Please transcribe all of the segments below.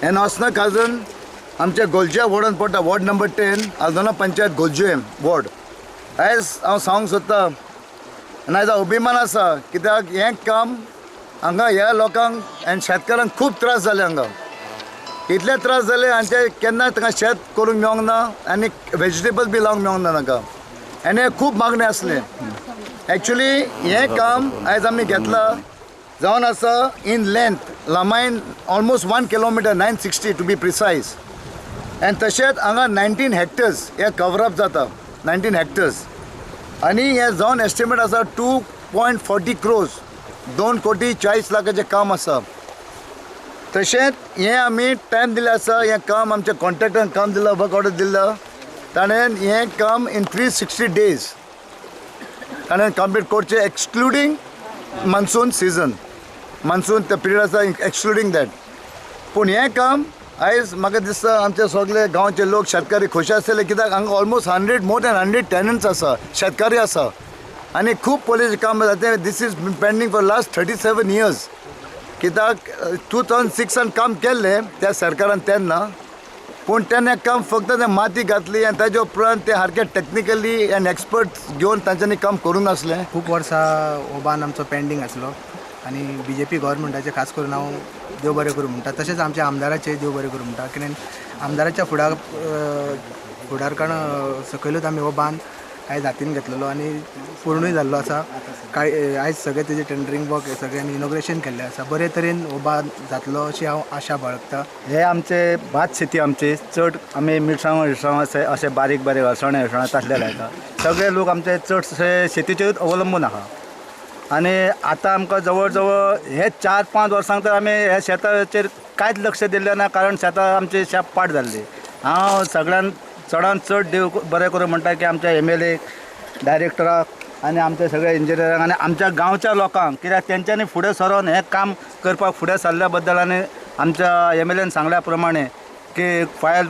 हे नॉसना काजन आमच्या गोलच्या वॉर्डान पडटा ward number 10 Aldona panchayat गोलजे ward. आयज हांव सांगूंक सोदतां आनी आयज अभिमान आसा कित्याक हें काम हांगा ह्या लोकांक आनी शेतकारांक खूब त्रास जाले. हांगा इतले त्रास जाले आनी ते केन्ना तांकां शेत करूंक मेळोंक ना आनी वेजिटेबल बी लावंक मेळोंक ना तांकां. आनी खूब मागणी आसले. एक्चुली हें काम आयज आमी घेतलां जावन आसा इन लेंथ लांबायेन almost 1 kilometre 960 to be precise. आनी तशेंच हांगा 19 हेक्टर्स हे कवरअप जाता 19 हेक्टर्स आनी हे जावन एस्टिमेट आसा 2.40 crores 2,40,40 लाखाचें काम आसा. तशेंच हें आमी टायम दिल्लें आसा. हें काम आमच्या कॉन्ट्रॅक्टरान काम दिलां वर्क ऑर्डर दिला ताणें हें काम इन 360 days ताणें कंप्लीट करचें एक्सक्लुडींग मान्सून सीजन. मान्सून ते पिरियड आसा एक्सक्लुडींग दॅट. पूण हें काम आयज म्हाका दिसता आमचे सगळे गांवचे लोक शेतकारी खोशी आसतले कित्याक हांगा ऑलमोस्ट 100 मोर दॅन 100 टॅनंट्स आसा शेतकारी आसा आनी खूब पयलींचें काम जाता. This is pending for last 37 years कित्याक 2006 काम केल्लें त्या सरकारान तेन्ना. पूण तेन्ना काम फक्त ते माती घातली आनी ताजे उपरांत ते सारके टेक्निकली आनी एक्सपर्ट्स घेवन तांच्यांनी काम करूंक नासलें. खूब वर्सां हो बांद आमचो पेंडींग आसलो आनी BJP गव्हर्मेंटाचे खास करून हांव देव बरें करूं म्हणटा. तशेंच आमच्या आमदाराचे देव बरें करूं म्हणटा कित्याक आमदाराच्या फुडारपण सकयलूच आमी हो बांद कांय जातीन घेतलेलो आनी पूर्णूय जाल्लो आसा. आयज सगळें तेजें टेंडरींग वर्क सगळ्यांनी इनॉग्रेशन केल्लें आसा. बरे तरेन हो बांद जातलो अशी हांव आशा बाळगतां. हे आमचे भात शेती आमची चड आमी मिरसांगो अशे बारीक बारीक अळसाणे तसले लायता. सगळे लोक आमचे चडशे शेतीचेरूच अवलंबून आहा. आनी आतां आमकां जवळ जवळ हे 4-5 वर्सांक तर आमी हे शेताचेर कांयच लक्ष दिल्लें ना कारण शेतां आमची शेप पाड जाल्ली. हांव सगळ्यान चडांत चड देव बरें करूं म्हणटा की आमच्या MLA डायरेक्टराक आनी आमचे सगळे इंजिनियरांक आनी आमच्या गांवच्या लोकांक कित्याक तेंच्यांनी फुडें सरोन हें काम करपाक फुडें सरल्या बद्दल आनी आमच्या MLAन सांगल्या प्रमाणे की फायल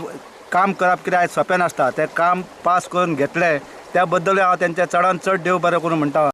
काम करप कितें आयज सोंपें नासता तें काम पास करून घेतलें त्या बद्दल हांव तेंचे चडांत चड देव बरें करूं म्हणटा.